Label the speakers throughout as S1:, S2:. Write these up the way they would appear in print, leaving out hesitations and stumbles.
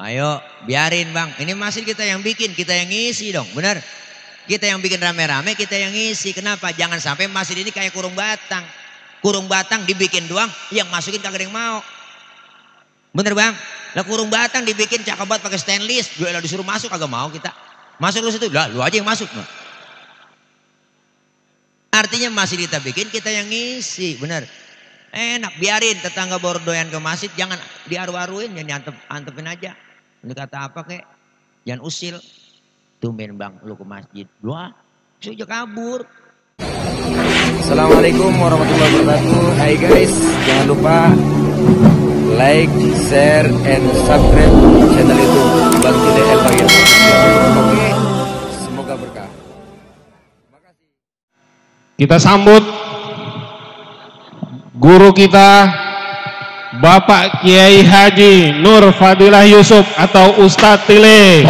S1: Ayo biarin bang, ini masjid kita yang bikin, kita yang ngisi dong, bener? Kita yang bikin rame-rame, kita yang ngisi. Kenapa? Jangan sampai masjid ini kayak kurung batang. Kurung batang dibikin doang, yang masukin kagak ada yang mau. Bener bang? Lah kurung batang dibikin cakep banget pakai stainless, gue lah disuruh masuk kagak mau kita. Masuk lu situ, lah lu aja yang masuk. No. Artinya masjid kita bikin, kita yang ngisi, bener? Enak, biarin tetangga baru doyan ke masjid, jangan diaru-aruin, jangan antepin aja. Ini kata apa kek? Jangan usil. Tumben bang, lu ke masjid. Wah, sudah kabur.
S2: Assalamualaikum warahmatullahi wabarakatuh. Hai guys, jangan lupa like, share, and subscribe channel YouTube Bang Cide El Bagir. Oke, semoga berkah. Makasih.
S3: Kita sambut guru kita Bapak Kiai Haji Nur Fadilah Yusuf atau Ustadz Tile.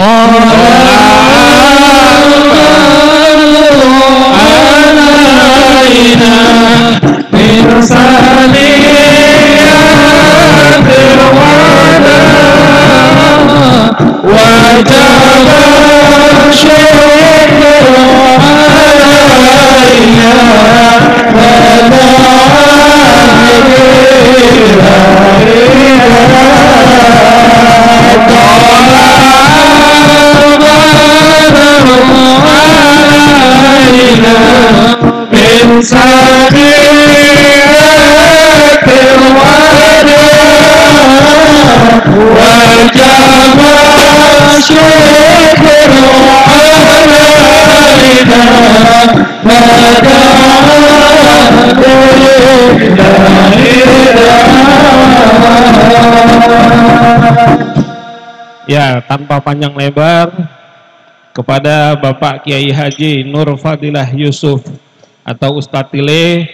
S3: Ya, tanpa panjang lebar, kepada Bapak Kiai Haji Nur Fadilah Yusuf atau Ustadz Tile,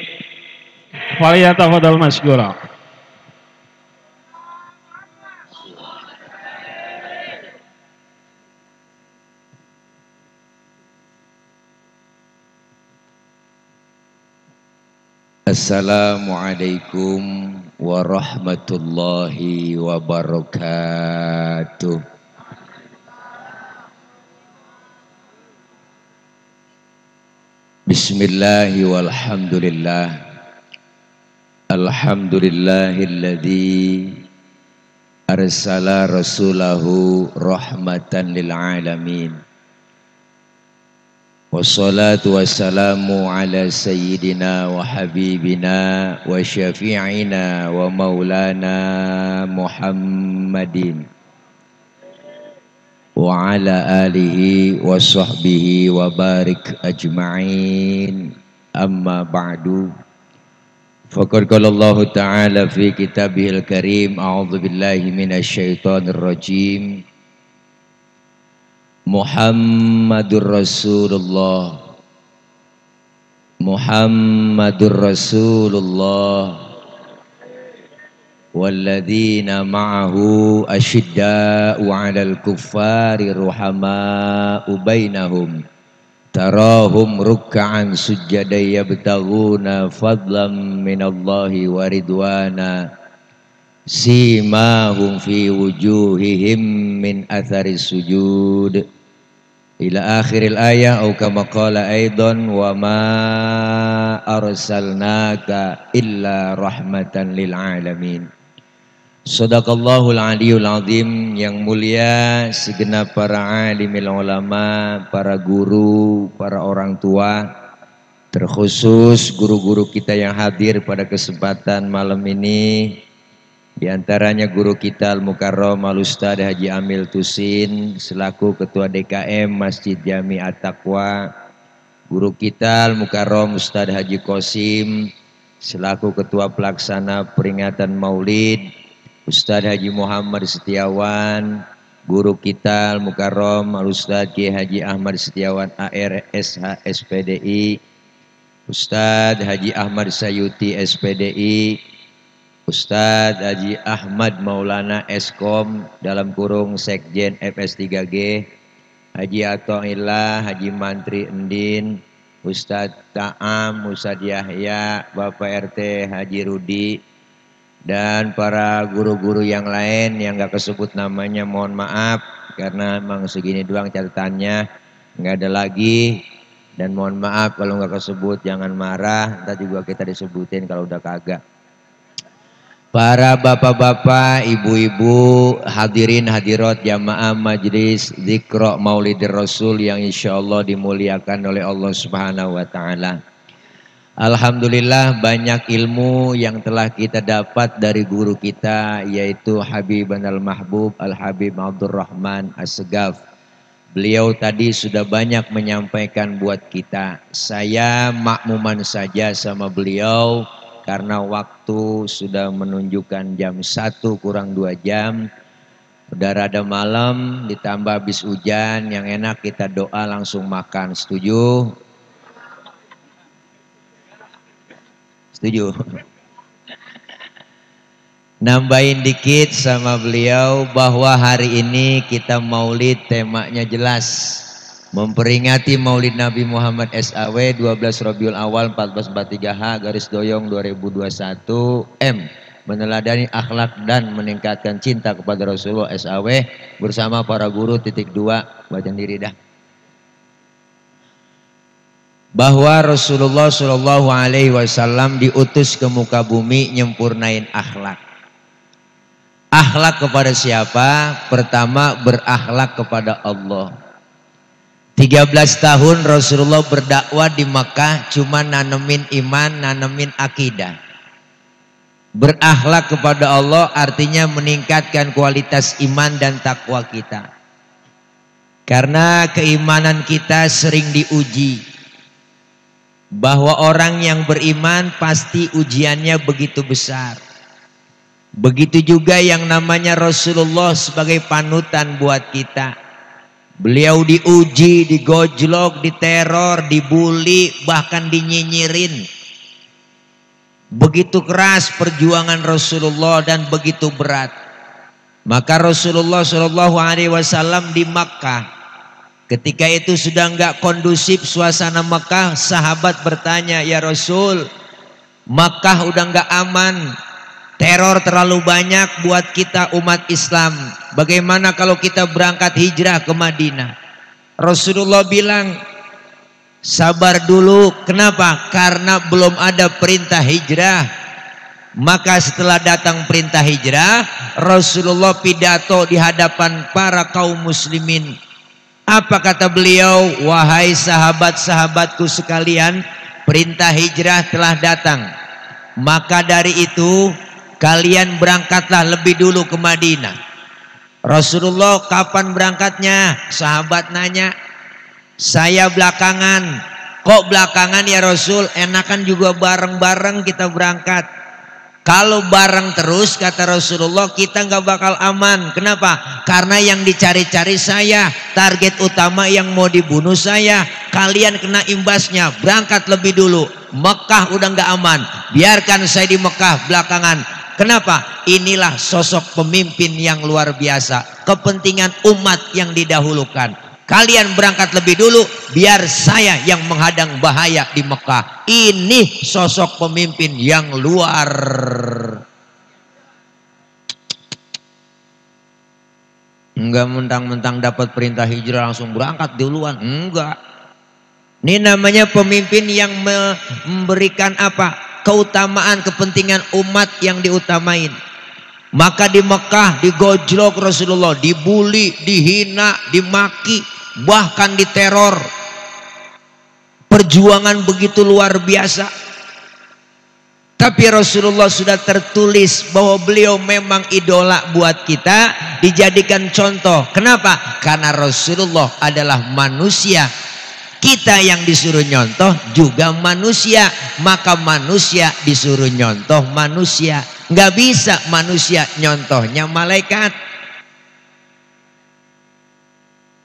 S3: falyatafadhal masykura.
S2: Assalamualaikum warahmatullahi wabarakatuh. Bismillahi walhamdulillah. Alhamdulillahilladzi arsala rasulahu rahmatan lil alamin. Wassalatu wassalamu ala sayyidina wa habibina wa syafi'ina wa maulana Muhammadin wa ala alihi wa sahbihi wa barik ajma'in. Amma ba'du. Faqad qala Allah ta'ala fi kitabihil karim, a'udzu billahi minasy syaithanir rajim. Muhammadur Rasulullah, Muhammadur Rasulullah, walladzina ma'ahu asyidda'u 'alal kuffari ruhama'u bainahum, tarahum ruk'an sujjadan yabtaghuna fadlan minallahi wa ridwana, simahum fi wujuhihim min athari sujud, ila akhiril ayah. Au kama qala aidan, wa ma arsalnaka illa rahmatan lil alamin. Shadaqallahul aliyul azim. Yang mulia segenap para alimil ulama, para guru, para orang tua, terkhusus guru-guru kita yang hadir pada kesempatan malam ini. Di antaranya guru kita Al-Mukarram Al-Ustadz Haji Amil Tusin selaku Ketua DKM Masjid Jami At-Taqwa, guru kita Al-Mukarram Ustadz Haji Qasim selaku Ketua Pelaksana Peringatan Maulid, Ustadz Haji Muhammad Setiawan, guru kita Al-Mukarram Al-Ustadz Kiai Haji Ahmad Setiawan AR SH SPDI, Ustadz Haji Ahmad Sayuti SPDI, Ustadz Haji Ahmad Maulana Eskom dalam kurung Sekjen FS3G, Haji Atoillah, Haji Mantri Endin, Ustadz Ta'am, Ustadz Yahya, Bapak RT Haji Rudi, Dan para guru-guru yang lain yang gak kesebut namanya mohon maaf. Karena emang segini doang catatannya, nggak ada lagi. Dan mohon maaf kalau nggak kesebut, jangan marah. Ntar juga kita disebutin kalau udah kagak. Para bapak-bapak, ibu-ibu, hadirin hadirat jamaah majlis Zikra Maulidir Rasul yang insya Allah dimuliakan oleh Allah Subhanahu wa Ta'ala. Alhamdulillah banyak ilmu yang telah kita dapat dari guru kita, yaitu Habiban al-Mahbub Al-Habib Abdurrahman As-Segaf. Beliau tadi sudah banyak menyampaikan buat kita. Saya makmuman saja sama beliau karena waktu sudah menunjukkan jam 1 kurang 2 jam. Udah rada malam ditambah habis hujan, yang enak kita doa langsung makan. Setuju? Setuju? Nambahin dikit sama beliau bahwa hari ini kita maulid, temanya jelas. Memperingati maulid Nabi Muhammad SAW 12 Rabiul Awal 1443H garis doyong 2021 M. Meneladani akhlak dan meningkatkan cinta kepada Rasulullah SAW bersama para guru. 2. Baca diri dah. Bahwa Rasulullah Shallallahu Alaihi Wasallam diutus ke muka bumi nyempurnain akhlak. Akhlak kepada siapa? Pertama berakhlak kepada Allah. 13 tahun Rasulullah berdakwah di Makkah, cuma nanemin iman, nanemin akidah. Berakhlak kepada Allah artinya meningkatkan kualitas iman dan takwa kita. Karena keimanan kita sering diuji. Bahwa orang yang beriman pasti ujiannya begitu besar. Begitu juga yang namanya Rasulullah sebagai panutan buat kita. Beliau diuji, digojlok, diteror, dibully, bahkan dinyinyirin. Begitu keras perjuangan Rasulullah dan begitu berat. Maka Rasulullah SAW di Makkah, ketika itu sudah nggak kondusif suasana Makkah, sahabat bertanya, ya Rasul, Makkah udah nggak aman, teror terlalu banyak buat kita umat Islam. Bagaimana kalau kita berangkat hijrah ke Madinah? Rasulullah bilang, sabar dulu. Kenapa? Karena belum ada perintah hijrah. Maka setelah datang perintah hijrah, Rasulullah pidato di hadapan para kaum muslimin. Apa kata beliau? Wahai sahabat-sahabatku sekalian, perintah hijrah telah datang. Maka dari itu kalian berangkatlah lebih dulu ke Madinah. Rasulullah, kapan berangkatnya? Sahabat nanya. Saya belakangan. Kok belakangan ya Rasul? Enakan juga bareng-bareng kita berangkat. Kalau bareng terus kata Rasulullah kita nggak bakal aman. Kenapa? Karena yang dicari-cari saya, target utama yang mau dibunuh saya. Kalian kena imbasnya. Berangkat lebih dulu. Mekah udah nggak aman. Biarkan saya di Mekah belakangan. Kenapa? Inilah sosok pemimpin yang luar biasa. Kepentingan umat yang didahulukan. Kalian berangkat lebih dulu, biar saya yang menghadang bahaya di Mekah. Ini sosok pemimpin yang luar. Enggak mentang-mentang dapat perintah hijrah langsung berangkat duluan. Enggak. Ini namanya pemimpin yang memberikan apa? Keutamaan, kepentingan umat yang diutamain. Maka di Mekah digojlok Rasulullah, dibully, dihina, dimaki, bahkan diteror. Perjuangan begitu luar biasa. Tapi Rasulullah sudah tertulis bahwa beliau memang idola buat kita, dijadikan contoh. Kenapa? Karena Rasulullah adalah manusia. Kita yang disuruh nyontoh juga manusia. Maka manusia disuruh nyontoh manusia. Nggak bisa manusia nyontohnya malaikat.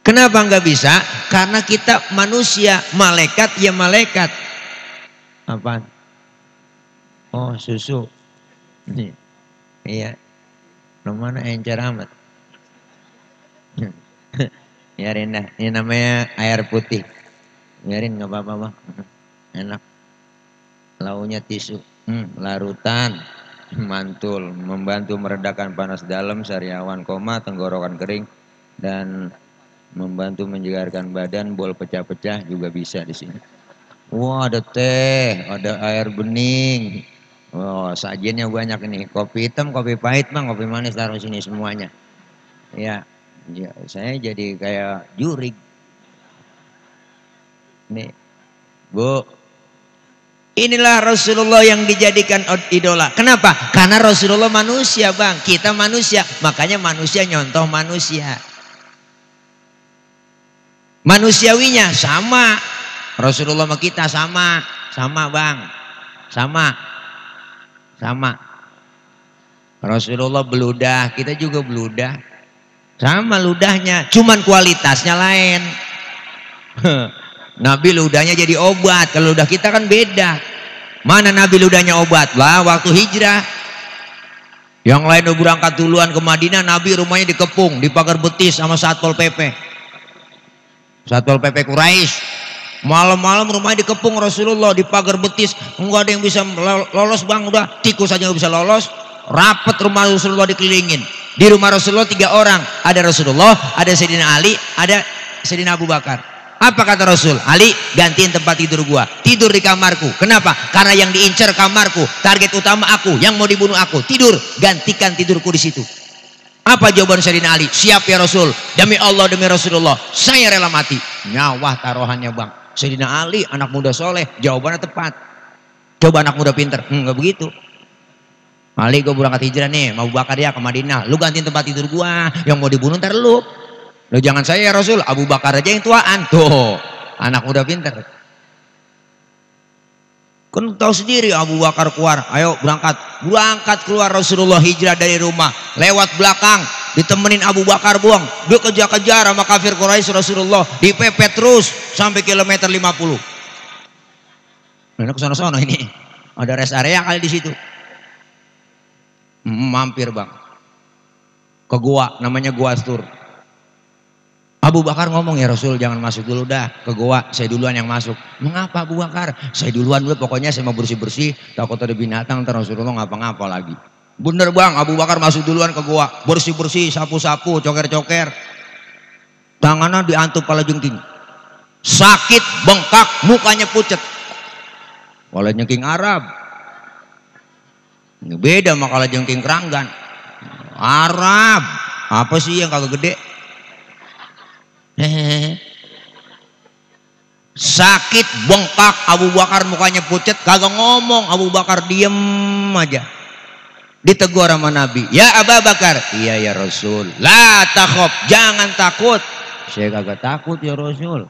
S2: Kenapa nggak bisa? Karena kita manusia, malaikat ya malaikat. Apaan? Oh susu. Iya. Mana encer amat. Biarin dah. Ini namanya air putih. Biarin nggak apa-apa mah. Enak. Launya tisu. Larutan. mantul, membantu meredakan panas dalam, sariawan koma, tenggorokan kering, dan membantu menyegarkan badan, bol pecah-pecah juga bisa di sini. Wah, ada teh, ada air bening. Oh, sajiannya banyak ini. Kopi hitam, kopi pahit, Bang, kopi manis taruh sini semuanya. Ya, ya, saya jadi kayak jurig. Nih, Bu. Inilah Rasulullah yang dijadikan idola. Kenapa? Karena Rasulullah manusia, Bang. Kita manusia, makanya manusia nyontoh manusia. Manusiawinya sama. Rasulullah sama kita sama Bang. Sama. Rasulullah beludah, kita juga beludah. Sama ludahnya, cuman kualitasnya lain. Nabi ludahnya jadi obat, kalau ludah kita kan beda. Mana Nabi ludahnya obat? Lah waktu hijrah. Yang lain udah berangkat duluan ke Madinah, Nabi rumahnya dikepung, di pagar betis sama Satpol PP. Satpol PP Quraisy. Malam-malam rumahnya dikepung Rasulullah di pagar betis. Enggak ada yang bisa lolos, Bang, udah tikus aja nggak bisa lolos. Rapet rumah Rasulullah dikelilingin. Di rumah Rasulullah 3 orang, ada Rasulullah, ada Sayyidina Ali, ada Sayyidina Abu Bakar. Apa kata Rasul? Ali, gantiin tempat tidur gua. Tidur di kamarku. Kenapa? Karena yang diincar kamarku. Target utama aku. Yang mau dibunuh aku. Tidur. Gantikan tidurku di situ. Apa jawaban Sayyidina Ali? Siap ya Rasul. Demi Allah, demi Rasulullah. Saya rela mati. Nyawa taruhannya, Bang. Sayyidina Ali, anak muda soleh. Jawabannya tepat. Coba anak muda pinter. Enggak begitu. Ali, gua berangkat hijrah nih. Mau bakar ya ke Madinah. Lu gantiin tempat tidur gua. Yang mau dibunuh ntar lu. Loh, jangan saya ya Rasul, Abu Bakar aja yang tuaan. Tuh, anak muda pinter. Kan tahu sendiri Abu Bakar keluar, ayo berangkat. Berangkat keluar Rasulullah hijrah dari rumah. Lewat belakang, ditemenin Abu Bakar buang. Dia kejar-kejar sama kafir Quraisy Rasulullah. Dipepet terus sampai kilometer 50. Nah, ke sana-sana ini. Ada rest area kali di situ. Mampir, Bang. Ke gua, namanya Gua Astur. Abu Bakar ngomong, ya Rasul jangan masuk dulu dah ke goa, saya duluan yang masuk. Mengapa Abu Bakar? Saya duluan dulu, pokoknya saya mau bersih-bersih, takut ada binatang, ntar Rasulullah ngapa-ngapa lagi. Bener, Bang, Abu Bakar masuk duluan ke goa, bersih-bersih, sapu-sapu, coker-coker. Tangannya diantup kala jengking. Sakit, bengkak, mukanya pucet. Kala jengking Arab. Ini beda sama kala jengking keranggan. Arab, apa sih yang kagak gede? Sakit, bengkak, Abu Bakar mukanya pucat, kagak ngomong. Abu Bakar diem aja. Ditegur sama Nabi, ya Abu Bakar. Iya ya Rasul. La takhaf, jangan takut. Saya kagak takut ya Rasul.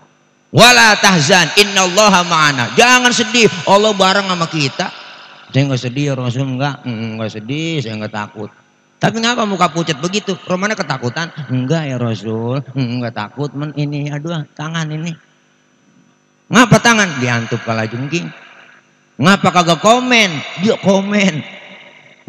S2: Wala tahzan, innallaha ma'ana. Jangan sedih, Allah bareng sama kita. Saya nggak sedih ya Rasul, enggak sedih, saya nggak takut. Tapi ngapa muka pucat begitu? Romana ketakutan? Enggak ya Rasul, enggak takut. Ini aduh tangan ini. Ngapa tangan? Diantup kala jengking. Ngapa kagak komen? Dia komen.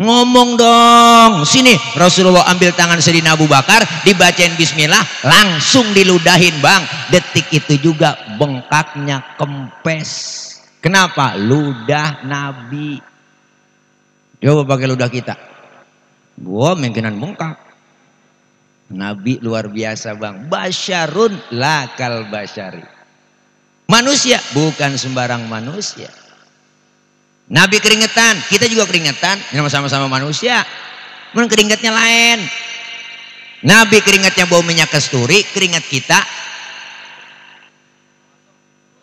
S2: Ngomong dong. Sini Rasulullah ambil tangan Sayyidina Abu Bakar, dibacain bismillah, langsung diludahin, Bang. Detik itu juga bengkaknya kempes. Kenapa? Ludah Nabi. Coba pakai ludah kita. Gua mungkinan bengkak. Nabi luar biasa, Bang. Basyarun lakal basyari. Manusia, bukan sembarang manusia. Nabi keringetan, kita juga keringetan, sama-sama manusia. Cuman keringatnya lain. Nabi keringatnya bau minyak kasturi, keringat kita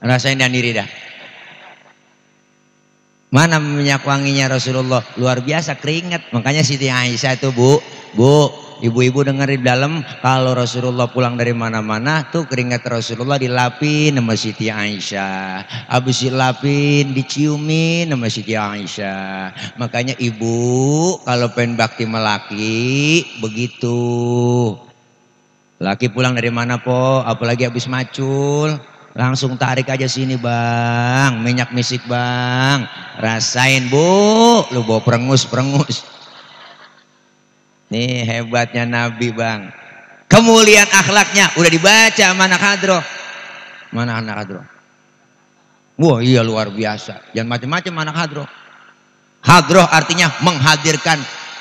S2: rasain dan diri dah. Mana minyak wanginya Rasulullah? Luar biasa keringat. Makanya Siti Aisyah itu bu, ibu-ibu dengar di dalam, kalau Rasulullah pulang dari mana-mana tuh keringat Rasulullah dilapin sama Siti Aisyah. Habis dilapin diciumin sama Siti Aisyah. Makanya ibu kalau pengen bakti melaki begitu. Laki pulang dari mana po, apalagi habis macul, langsung tarik aja sini, Bang, minyak misik, Bang, rasain bu, lu bawa perengus. Nih hebatnya Nabi, Bang. Kemuliaan akhlaknya udah dibaca sama anak hadroh. Mana anak hadroh? Wah iya luar biasa. Jangan macam-macam anak hadroh.
S1: Hadroh artinya menghadirkan.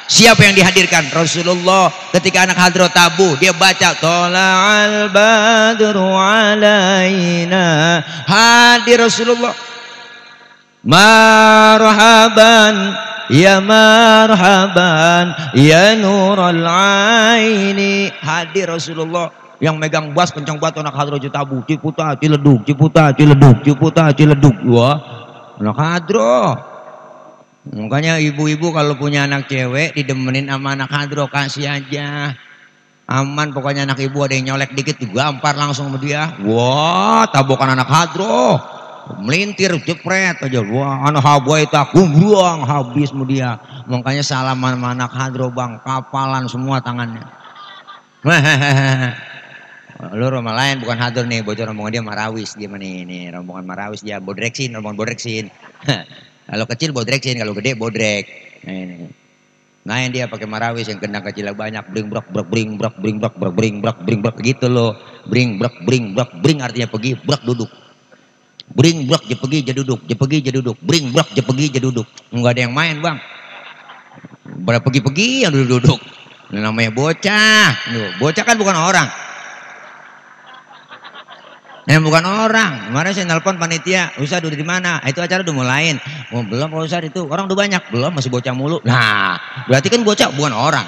S1: Siapa yang dihadirkan? Rasulullah. Ketika anak hadroh tabu, dia baca Tola'al badru alaina. Hadir Rasulullah. Marhaban ya marhaban ya nurul aini. Hadir Rasulullah. Yang megang bas kencang banget anak hadroh tabu. Ciputa ciledug, ciputa ciledug, ciputa ciledug. Wah, anak hadroh. Makanya ibu-ibu kalau punya anak cewek didemenin sama anak hadroh, kasih aja. Aman pokoknya, anak ibu ada yang nyolek dikit digampar langsung sama dia. Wah, tabokan anak hadroh. Melintir jepret aja. Wah, anak haboy itu aku buang habis sama dia. Makanya salaman sama anak hadroh bang, kapalan semua tangannya. Lu rumah lain bukan hadroh nih, bocor rombongan dia marawis dia ini rombongan marawis dia bodreksin, rombongan bodreksin. Kalau kecil bodreksin, kalau gede bodrek. Nah yang dia pakai marawis yang kendang kecil banyak, bring brok brok bring brok bring brok brok bring brok bring brok gitu loh. Bring brok bring brok bring artinya pergi, brok duduk. Bring brok je pergi je duduk, je pergi je duduk. Bring brok je pergi je duduk. Enggak ada yang main bang. Pada pergi-pergi yang duduk-duduk. Ini namanya bocah. Bocah kan bukan orang. Bukan orang. Kemarin saya nelpon panitia, Ustaz udah di mana? Itu acara udah mulain. Oh, belum Pak Ustaz, itu orang udah banyak. Belum, masih bocah mulu. Nah, berarti kan bocah bukan orang.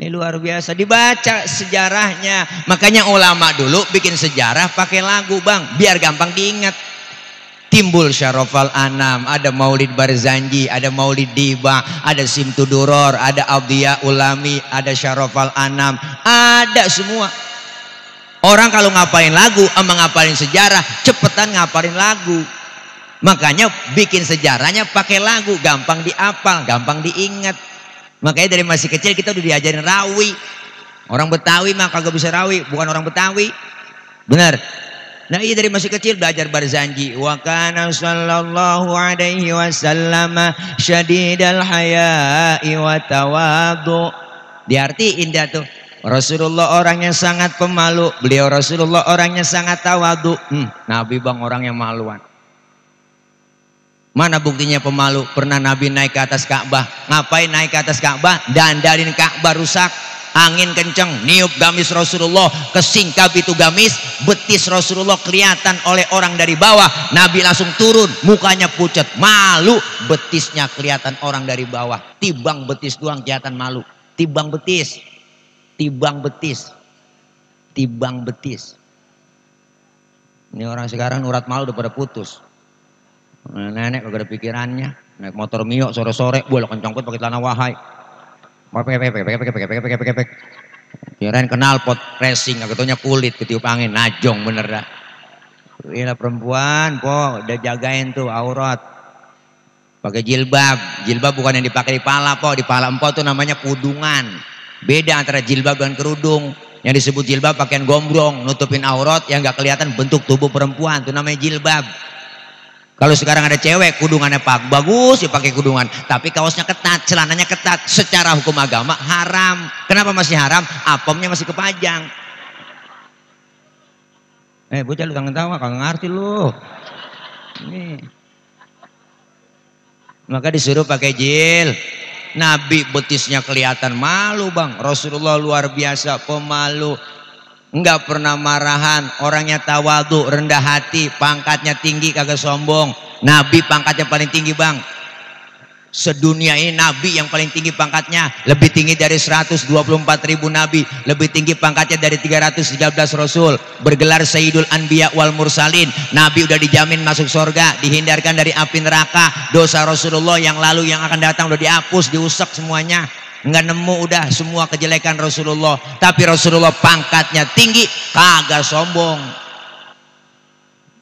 S1: Ini luar biasa, dibaca sejarahnya. Makanya ulama dulu bikin sejarah pakai lagu bang, biar gampang diingat. Timbul Syarofal Anam, ada Maulid Barzanji, ada Maulid Diba, ada Simtuduror, ada Abdiya Ulami, ada Syarofal Anam, ada semua. Orang kalau ngapalin lagu sama ngapalin sejarah, cepetan ngapalin lagu. Makanya bikin sejarahnya pakai lagu, gampang diapal, gampang diingat. Makanya dari masih kecil kita udah diajarin rawi. Orang Betawi mah kagak bisa rawi, bukan orang Betawi. Benar. Nah iya dari masih kecil belajar Barzanji. Wa kana sallallahu alaihi wasallam syadidal haya'i wa tawadhu. Diartiin dia tuh. Rasulullah orang yang sangat pemalu. Beliau Rasulullah orang yang sangat tawadhu. Nabi bang orang yang maluan. Mana buktinya pemalu? Pernah Nabi naik ke atas Ka'bah. Ngapain naik ke atas Ka'bah? Dandanin Ka'bah rusak. Angin kenceng, niup gamis Rasulullah, kesingkap itu gamis, betis Rasulullah kelihatan oleh orang dari bawah. Nabi langsung turun, mukanya pucat, malu, betisnya kelihatan orang dari bawah. Tibang betis doang kelihatan malu. Tibang betis, tibang betis, tibang betis. Ini orang sekarang urat malu udah pada putus. Nenek kagak ada pikirannya, naik motor Mio sore-sore, boleh kencangkut pakai celana wahai. Kirain kenal pot racing, katanya kulit ketiup angin, najong bener dah. Inilah perempuan, po, udah jagain tuh aurat. Pakai jilbab, jilbab bukan yang dipakai di pala, po, di pala empok tuh namanya kudungan. Beda antara jilbab dan kerudung. Yang disebut jilbab pakaian gombrong, nutupin aurat yang nggak kelihatan bentuk tubuh perempuan, tuh namanya jilbab. Kalau sekarang ada cewek kudungannya pak bagus ya pakai kudungan, tapi kaosnya ketat, celananya ketat, secara hukum agama haram. Kenapa masih haram? Apemnya masih kepajang. Bocah lu kangen tawa, kagak ngerti lu. Ini. Maka disuruh pakai jil. Nabi betisnya kelihatan malu bang. Rasulullah luar biasa pemalu. Enggak pernah marahan, orangnya tawadhu, rendah hati, pangkatnya tinggi, kagak sombong. Nabi pangkatnya paling tinggi bang. Sedunia ini Nabi yang paling tinggi pangkatnya, lebih tinggi dari 124.000 Nabi, lebih tinggi pangkatnya dari 313 Rasul. Bergelar Sayyidul Anbiya wal Mursalin. Nabi udah dijamin masuk surga, dihindarkan dari api neraka. Dosa Rasulullah yang lalu yang akan datang udah dihapus, diusap semuanya. Nggak nemu udah semua kejelekan Rasulullah. Tapi Rasulullah pangkatnya tinggi, kagak sombong.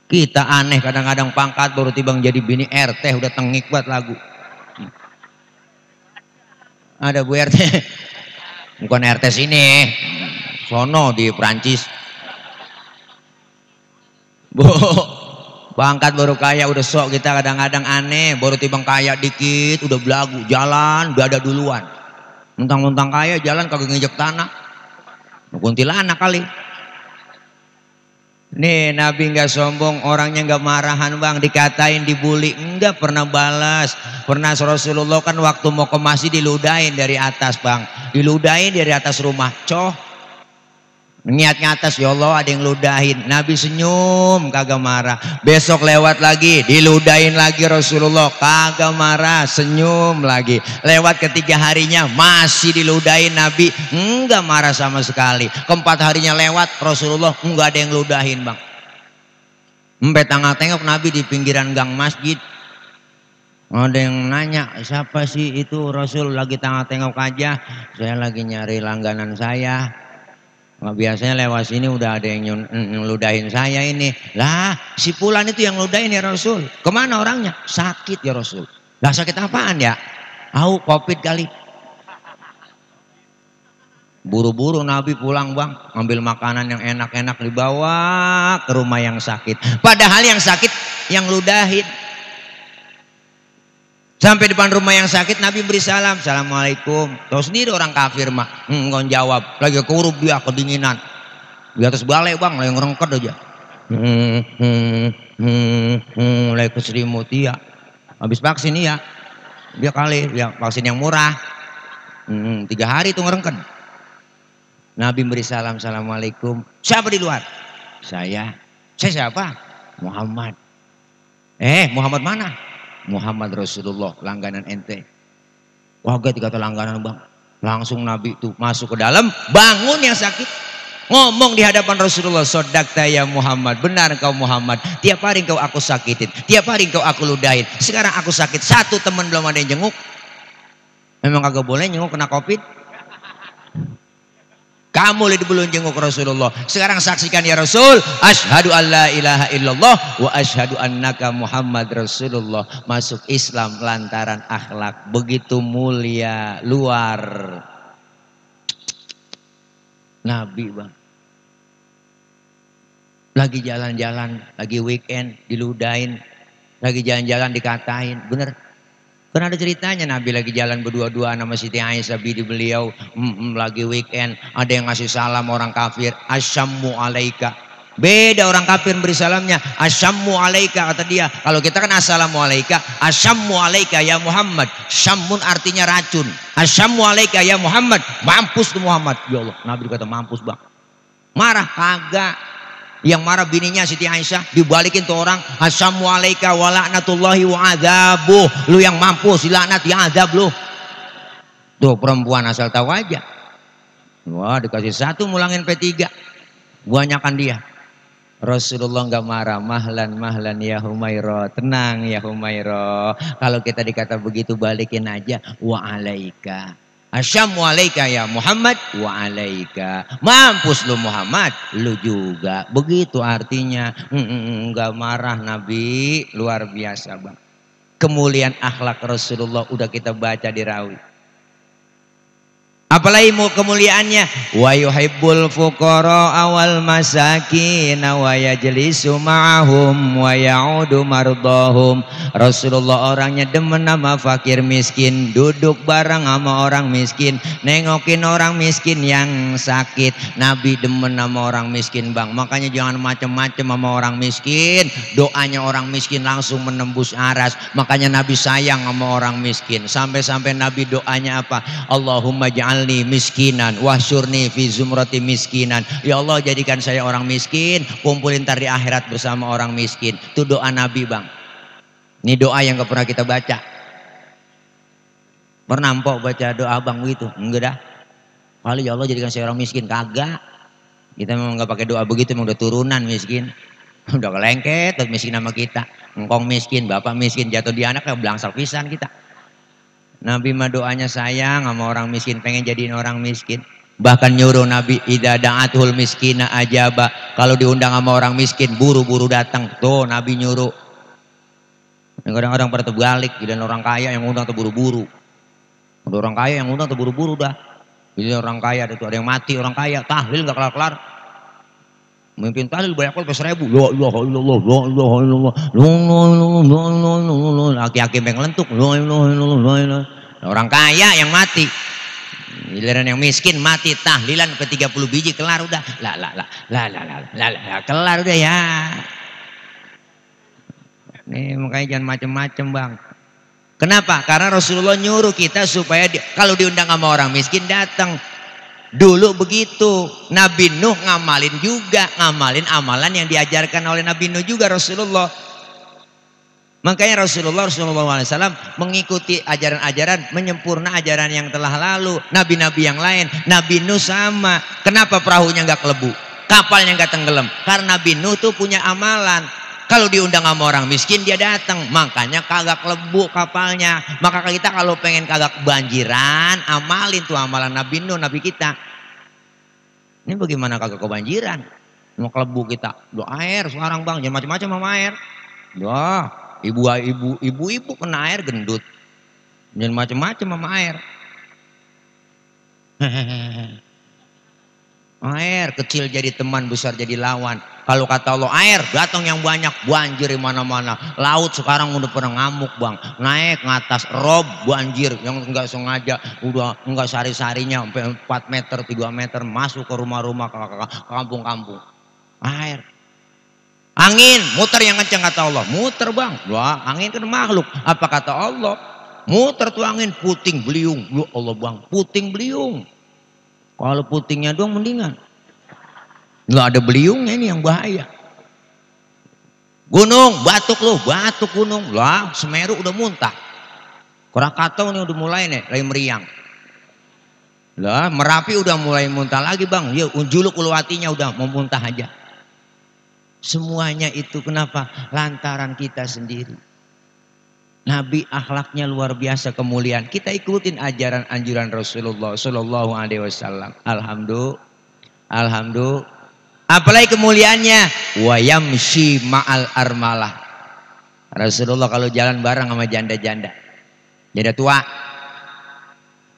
S1: Kita aneh kadang-kadang pangkat baru tibang jadi bini RT udah tengik buat lagu. Ada Bu RT, bukan RT sini, sono di Perancis. Bu, pangkat baru kaya udah sok kita kadang-kadang aneh, baru tibang kaya dikit udah belagu, jalan udah ada duluan. Mentang-mentang kaya jalan kagak nginjek tanah. Kuntilanak kali.
S2: Nih Nabi nggak sombong, orangnya nggak marahan bang, dikatain, dibully, enggak pernah balas. Pernah Rasulullah kan waktu mau ke masjid diludahin dari atas bang, diludahin dari atas rumah, niatnya atas, ya Allah ada yang ludahin, Nabi senyum kagak marah. Besok lewat lagi diludahin lagi Rasulullah, kagak marah, senyum lagi. Lewat ketiga harinya masih diludahin, Nabi enggak marah sama sekali. Keempat harinya lewat Rasulullah enggak ada yang ludahin bang. Sampai tengok Nabi di pinggiran gang masjid, ada yang nanya, siapa sih itu? Rasul lagi tengok aja, saya lagi nyari langganan saya. Nah, biasanya lewat sini udah ada yang ludahin saya ini. Lah si Fulan itu yang ludahin ya Rasul. Kemana orangnya? Sakit ya Rasul. Lah sakit apaan ya? Covid kali. Buru-buru Nabi pulang bang, ambil makanan yang enak-enak dibawa ke rumah yang sakit. Padahal yang sakit yang ludahin. Sampai depan rumah yang sakit Nabi beri salam, assalamualaikum. Tahu sendiri orang kafir mah, nggak jawab, lagi keurub dia kedinginan. Di atas balai bang, lagi ngerengket aja. Lagi keserimut ya. Habis vaksin ya, dia kali ya vaksin yang murah. 3 hari itu ngerengket. Nabi beri salam, assalamualaikum. Siapa di luar? Saya siapa? Muhammad. Muhammad mana? Muhammad Rasulullah, langganan ente. Wagat dikata langganan bang. Langsung Nabi itu masuk ke dalam, bangun yang sakit, ngomong di hadapan Rasulullah, sodakta ya Muhammad, benar kau Muhammad, tiap hari kau aku sakitin, tiap hari kau aku ludahin, sekarang aku sakit, satu teman belum ada yang jenguk. Memang kagak boleh jenguk kena Covid. Kamu lebih belum jenguk Rasulullah. Sekarang saksikan ya Rasul, asyhadu alla ilaha illallah wa asyhadu annaka Muhammad Rasulullah. Masuk Islam lantaran akhlak begitu mulia luar. Nabi bang. Lagi jalan-jalan, lagi weekend diludahin, lagi jalan-jalan dikatain, bener. Kan ada ceritanya Nabi lagi jalan berdua-dua sama Siti Aisyah bini beliau, lagi weekend, ada yang ngasih salam orang kafir, asyammu alaika. Beda orang kafir beri salamnya, asyammu alaika kata dia. Kalau kita kan assalamu alaika, asyammu alaika ya Muhammad. Syammun artinya racun. Asyammu alaika ya Muhammad, mampus tuh Muhammad. Ya Allah, Nabi kata mampus bang. Marah kagak. Yang marah bininya Siti Aisyah, dibalikin tuh orang, asyammu alaika wa la'natullahi wa adzabuh. Lu yang mampus, dilaknat, ya azab lu. Tuh perempuan asal tahu aja. Wah dikasih satu mulangin P3. Banyakan dia. Rasulullah nggak marah, mahlan ya Humairah, tenang ya Humairah. Kalau kita dikata begitu balikin aja, wa alaika. Asyammu alaika ya Muhammad wa alaika. Mampus lu Muhammad, lu juga. Begitu artinya. Enggak marah Nabi, luar biasa bang. Kemuliaan akhlak Rasulullah udah kita baca di rawi. Apalagi mau kemuliaannya, wa yuhibbul fuqara awal masakin wa yajlisu ma'ahum wa ya'udu mardahum. Rasulullah orangnya demen sama fakir miskin, duduk bareng sama orang miskin, nengokin orang miskin yang sakit. Nabi demen sama orang miskin bang, makanya jangan macem-macem sama orang miskin. Doanya orang miskin langsung menembus aras, makanya Nabi sayang sama orang miskin. Sampai-sampai Nabi doanya apa? Allahumma ja'al miskinan wahsyurni fi zumrati miskinan. Ya Allah jadikan saya orang miskin, kumpulin ntar di akhirat bersama orang miskin. Itu doa Nabi bang. Ini doa yang gak pernah kita baca. Pernah mpok baca doa bang gitu? Enggak dah. Kali ya Allah jadikan saya orang miskin, kagak. Kita memang gak pakai doa begitu, memang udah turunan miskin. Udah kelengket terus miskin sama kita. Engkong miskin, bapak miskin, jatuh di anak kayak belangsal pisan kita. Nabi mah doanya sayang sama orang miskin, pengen jadiin orang miskin. Bahkan nyuruh Nabi, idza da'atul miskina ajaba. Kalau diundang sama orang miskin, buru-buru datang. Tuh Nabi nyuruh. Kadang-kadang pada terbalik, dan orang kaya yang undang terburu-buru. Ada orang kaya yang undang terburu-buru dah. Jadi orang kaya itu ada yang mati, orang kaya tahlil nggak kelar-kelar. Memimpin tahlil banyak kali 1000. La ilaha illallah, la ilaha illallah, la ilaha illallah. Aki-aki pengen lentuk, la ilaha illallah, la ilaha. Orang kaya yang mati.
S1: Giliran yang miskin mati tahlilan ke 30 biji kelar udah. Kelar udah ya. Nih makanya jangan macem-macem bang. Kenapa? Karena Rasulullah nyuruh kita supaya kalau diundang sama orang miskin datang. Dulu begitu. Nabi Nuh ngamalin juga, ngamalin amalan yang diajarkan oleh Nabi Nuh juga Rasulullah. Makanya Rasulullah SAW mengikuti ajaran-ajaran, menyempurna ajaran yang telah lalu. Nabi-nabi yang lain, Nabi Nuh sama. Kenapa perahunya nggak kelebu? Kapalnya nggak tenggelam? Karena Nabi Nuh tuh punya amalan. Kalau diundang sama orang miskin dia datang, makanya kagak kelebu kapalnya. Maka kita kalau pengen kagak kebanjiran, amalin tuh amalan Nabi Nuh, Nabi kita. Ini bagaimana kagak kebanjiran? Mau kelebu kita, doa air sekarang bang, jangan macam-macam sama air. Doa. Ibu-ibu kena air gendut. Jangan macam-macam sama air. Air kecil jadi teman, besar jadi lawan. Kalau kata Allah air datang yang banyak, banjir di mana-mana. Laut sekarang udah pernah ngamuk bang, naik ngatas rob banjir yang enggak sengaja, udah enggak sari-sarinya sampai 4 meter 3 meter masuk ke rumah-rumah ke kampung-kampung. Air. Angin muter yang kencang kata Allah, muter bang. Wah, angin kan makhluk. Apa kata Allah? Muter tuh angin, puting beliung. Ya Allah bang, puting beliung. Kalau putingnya doang mendingan. Nggak ada beliungnya ini yang bahaya. Gunung, batuk loh, batuk gunung. Lah, Semeru udah muntah. Krakatau ini udah mulai nih, lagi meriang. Lah, Merapi udah mulai muntah lagi bang. Ya, Juluk Uluwatinya udah mau muntah aja. Semuanya itu kenapa? Lantaran kita sendiri. Nabi akhlaknya luar biasa kemuliaan. Kita ikutin ajaran anjuran Rasulullah Sallallahu Alaihi Wasallam. Alhamdulillah. Apalagi kemuliaannya. Wa yamshi ma'al armalah. Rasulullah kalau jalan bareng sama janda-janda. Janda tua.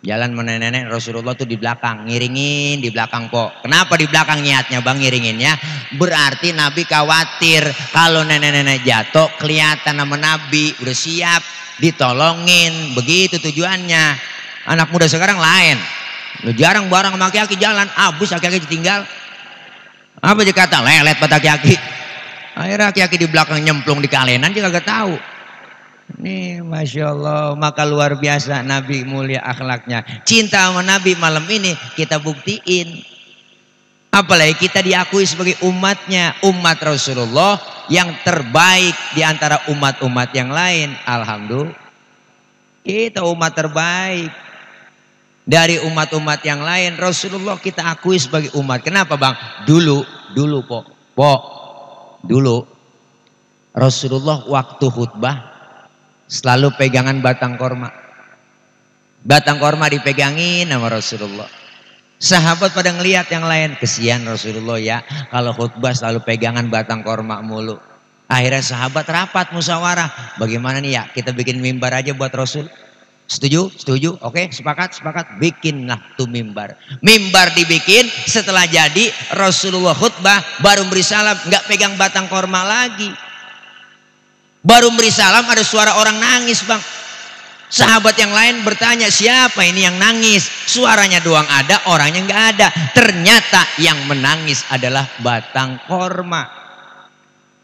S1: Jalan nenek-nenek Rasulullah tuh di belakang, ngiringin di belakang po. Kenapa di belakang niatnya bang ngiringinnya? Berarti Nabi khawatir kalau nenek-nenek jatuh kelihatan sama Nabi udah siap ditolongin, begitu tujuannya. Anak muda sekarang lain, lu jarang bareng sama aki-aki jalan, abis aki-aki ditinggal. Apa dia kata lelet pada aki-aki. Akhirnya aki-aki di belakang nyemplung di kalenan dia kagak tahu. Nih Masya Allah, maka luar biasa Nabi mulia akhlaknya. Cinta sama Nabi malam ini kita buktiin. Apalagi kita diakui sebagai umatnya, umat Rasulullah yang terbaik di antara umat-umat yang lain. Alhamdulillah, kita umat terbaik dari umat-umat yang lain. Rasulullah kita akui sebagai umat. Kenapa bang? Dulu Rasulullah waktu khutbah selalu pegangan batang korma. Batang korma dipegangin sama Rasulullah. Sahabat pada ngelihat yang lain, kesian Rasulullah ya, kalau khutbah selalu pegangan batang korma mulu. Akhirnya sahabat rapat musyawarah, bagaimana nih ya kita bikin mimbar aja buat Rasul. Setuju? Setuju? Oke, sepakat? Bikinlah tuh mimbar. Mimbar dibikin, setelah jadi Rasulullah khutbah baru beri salam, nggak pegang batang korma lagi. Baru beri salam ada suara orang nangis bang. Sahabat yang lain bertanya siapa ini yang nangis. Suaranya doang ada, orangnya nggak ada. Ternyata yang menangis adalah batang korma.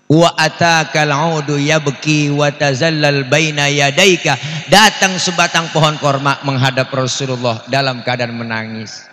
S1: Wa atakal audu yabki wa tazallal baina yadaika. Datang sebatang pohon korma menghadap Rasulullah dalam keadaan menangis.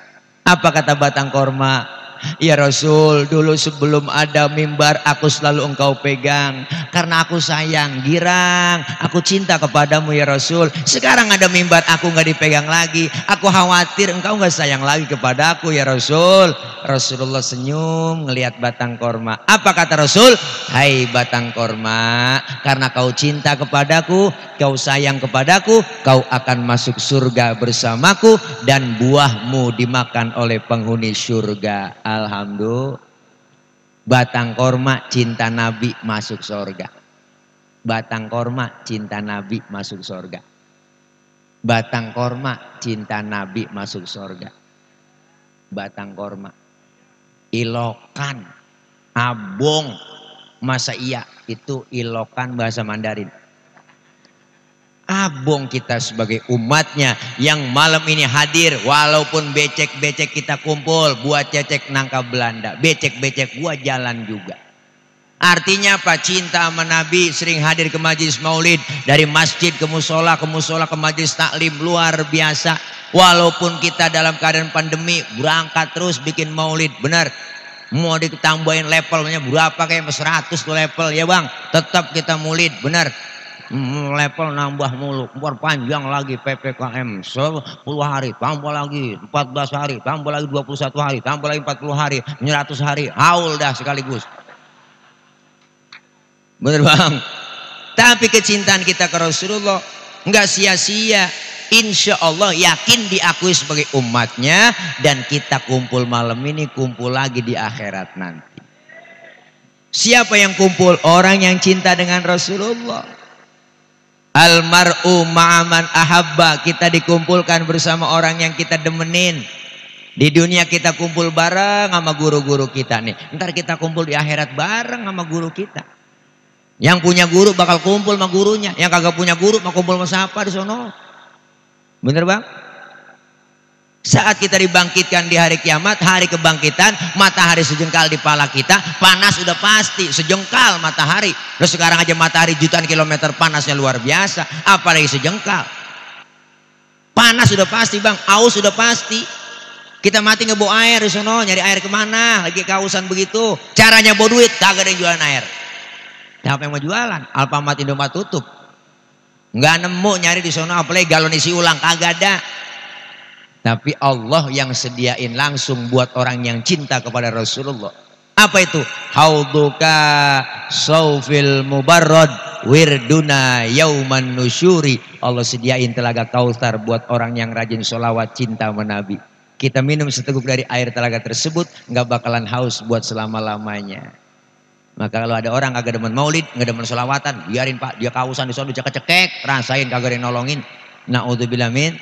S1: Apa kata batang korma? Ya Rasul, dulu sebelum ada mimbar aku selalu engkau pegang karena aku sayang, girang, aku cinta kepadamu ya Rasul. Sekarang ada mimbar aku nggak dipegang lagi, aku khawatir engkau nggak sayang lagi kepadaku ya Rasul. Rasulullah senyum ngelihat batang korma. Apa kata Rasul? Hai batang korma, karena kau cinta kepadaku, kau sayang kepadaku, kau akan masuk surga bersamaku dan buahmu dimakan oleh penghuni surga. Alhamdulillah, batang korma cinta Nabi masuk surga. Batang korma cinta Nabi masuk surga. Batang korma cinta Nabi masuk surga. Batang korma, ilokan, abong, masa iya itu ilokan bahasa Mandarin. Abong kita sebagai umatnya yang malam ini hadir, walaupun becek-becek kita kumpul buat cecek nangka Belanda, becek-becek gua jalan juga. Artinya apa? Cinta sama Nabi, sering hadir ke majelis maulid, dari masjid ke musola ke majelis taklim, luar biasa. Walaupun kita dalam keadaan pandemi, berangkat terus bikin maulid, benar. Mau ditambahin levelnya berapa, kayak 100 tuh level ya bang, tetap kita maulid, benar. Level nambah mulu, panjang lagi PPKM 10 hari, tambah lagi 14 hari, tambah lagi 21 hari, tambah lagi 40 hari, 100 hari, haul dah sekaligus. Bener bang. Tapi kecintaan kita ke Rasulullah nggak sia-sia. Insya Allah yakin diakui sebagai umatnya, dan kita kumpul malam ini, kumpul lagi di akhirat nanti. Siapa yang kumpul? Orang yang cinta dengan Rasulullah. Almar'u ma'aman ahabba, kita dikumpulkan bersama orang yang kita demenin. Di dunia kita kumpul bareng sama guru-guru kita nih. Ntar kita kumpul di akhirat bareng sama guru kita. Yang punya guru bakal kumpul sama gurunya. Yang kagak punya guru mau kumpul sama siapa di sono. Bener bang? Saat kita dibangkitkan di hari kiamat, hari kebangkitan, matahari sejengkal di pala kita, panas udah pasti, sejengkal matahari. Terus sekarang aja matahari jutaan kilometer panasnya luar biasa, apalagi sejengkal. Panas sudah pasti bang, aus sudah pasti. Kita mati ngebawa air di sono, nyari air kemana? Lagi kehausan begitu. Caranya bawa duit, kagak ada yang jualan air. Siapa yang mau jualan? Alfamart, Indomaret tutup. Nggak nemu nyari di sono, apalagi galon isi ulang, kagak ada. Tapi Allah yang sediain langsung buat orang yang cinta kepada Rasulullah. Apa itu? Hauduka saufil mubarrad wirduna yauman nusyuri. Allah sediain telaga Kautsar buat orang yang rajin sholawat, cinta sama Nabi. Kita minum seteguk dari air telaga tersebut, nggak bakalan haus buat selama-lamanya. Maka kalau ada orang kagak demen maulid, nggak demen sholawatan, biarin pak, dia kausan di sana cekek-cekek, rasain kagak ada yang nolongin. Na'udzubillah min.